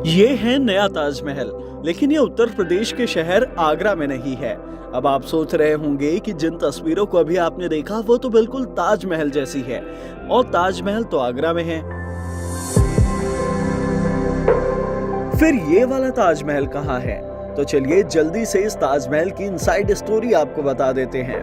ये है नया ताजमहल, लेकिन ये उत्तर प्रदेश के शहर आगरा में नहीं है। अब आप सोच रहे होंगे कि जिन तस्वीरों को अभी आपने देखा वो तो बिल्कुल ताजमहल जैसी है, और ताजमहल तो आगरा में है। फिर ये वाला ताजमहल कहाँ है? तो चलिए जल्दी से इस ताजमहल की इनसाइड स्टोरी आपको बता देते हैं।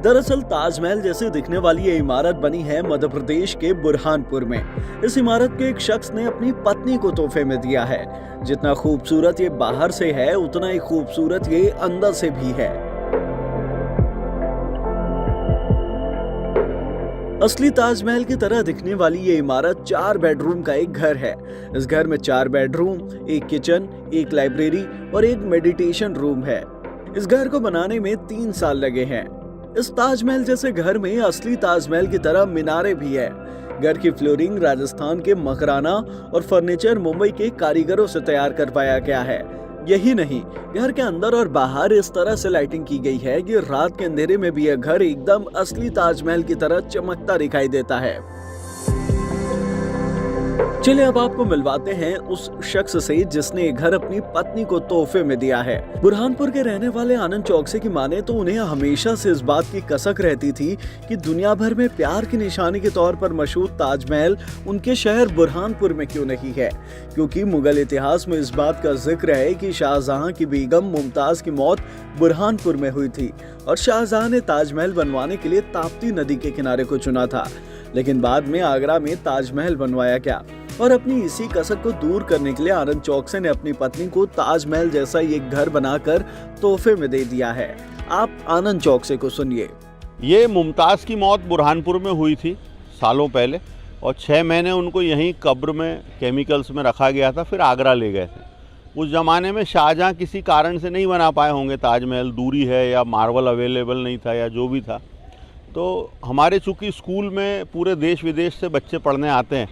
दरअसल ताजमहल जैसे दिखने वाली ये इमारत बनी है मध्य प्रदेश के बुरहानपुर में। इस इमारत के एक शख्स ने अपनी पत्नी को तोहफे में दिया है। जितना खूबसूरत ये बाहर से है, उतना ही खूबसूरत ये अंदर से भी है। असली ताजमहल की तरह दिखने वाली ये इमारत 4 बेडरूम का एक घर है। इस घर में 4 बेडरूम, एक किचन, एक लाइब्रेरी और एक मेडिटेशन रूम है। इस घर को बनाने में 3 साल लगे हैं। इस ताजमहल जैसे घर में असली ताजमहल की तरह मीनारें भी है। घर की फ्लोरिंग राजस्थान के मकराना और फर्नीचर मुंबई के कारीगरों से तैयार करवाया गया है। यही नहीं, घर के अंदर और बाहर इस तरह से लाइटिंग की गई है कि रात के अंधेरे में भी यह घर एकदम असली ताजमहल की तरह चमकता दिखाई देता है। चलिए अब आपको मिलवाते हैं उस शख्स से जिसने ये घर अपनी पत्नी को तोहफे में दिया है। बुरहानपुर के रहने वाले आनंद चौकसे की माने तो उन्हें हमेशा से इस बात की कसक रहती थी कि दुनिया भर में प्यार की निशानी के तौर पर मशहूर ताजमहल उनके शहर बुरहानपुर में क्यों नहीं है, क्योंकि मुगल इतिहास में इस बात का जिक्र है कि शाहजहां की बेगम मुमताज की मौत बुरहानपुर में हुई थी और शाहजहां ने ताजमहल बनवाने के लिए ताप्ती नदी के किनारे को चुना था। लेकिन बाद में आगरा में ताजमहल बनवाया गया और अपनी इसी कसक को दूर करने के लिए आनंद चौकसे ने अपनी पत्नी को ताजमहल जैसा ये घर बनाकर तोहफे में दे दिया है। आप आनंद चौकसे को सुनिए। ये मुमताज़ की मौत बुरहानपुर में हुई थी सालों पहले, और 6 महीने उनको यहीं कब्र में केमिकल्स में रखा गया था, फिर आगरा ले गए थे। उस ज़माने में शाहजहां किसी कारण से नहीं बना पाए होंगे ताजमहल, दूरी है या मार्बल अवेलेबल नहीं था या जो भी था। तो हमारे चूँकि स्कूल में पूरे देश विदेश से बच्चे पढ़ने आते हैं,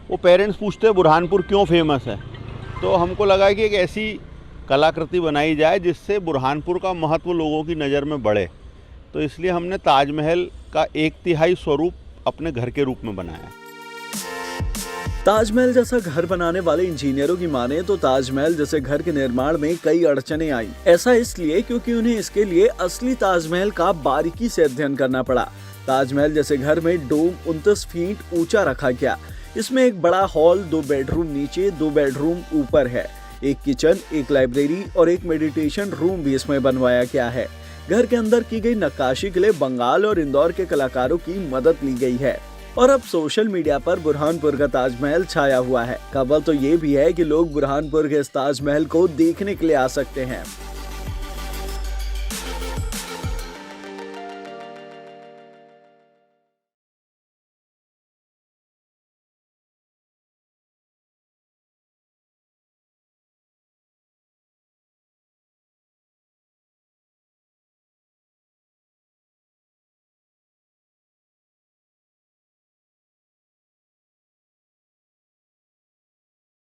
वो पेरेंट्स पूछते हैं बुरहानपुर क्यों फेमस है। तो हमको लगा कि एक ऐसी कलाकृति बनाई जाए जिससे बुरहानपुर का महत्व लोगों की नज़र में बढ़े। तो इसलिए हमने ताजमहल का 1/3 स्वरूप अपने घर के रूप में बनाया। ताजमहल जैसा घर बनाने वाले इंजीनियरों की माने तो ताजमहल जैसे घर के निर्माण में कई अड़चनें आई। ऐसा इसलिए क्योंकि उन्हें इसके लिए असली ताजमहल का बारीकी से अध्ययन करना पड़ा। ताजमहल जैसे घर में डोम 29 फीट ऊंचा रखा गया। इसमें एक बड़ा हॉल, 2 बेडरूम नीचे, 2 बेडरूम ऊपर है। एक किचन, एक लाइब्रेरी और एक मेडिटेशन रूम भी इसमें बनवाया गया है। घर के अंदर की गई नक्काशी के लिए बंगाल और इंदौर के कलाकारों की मदद ली गई है। और अब सोशल मीडिया पर बुरहानपुर का ताजमहल छाया हुआ है। खबर तो ये भी है कि लोग बुरहानपुर के इस ताजमहल को देखने के लिए आ सकते हैं।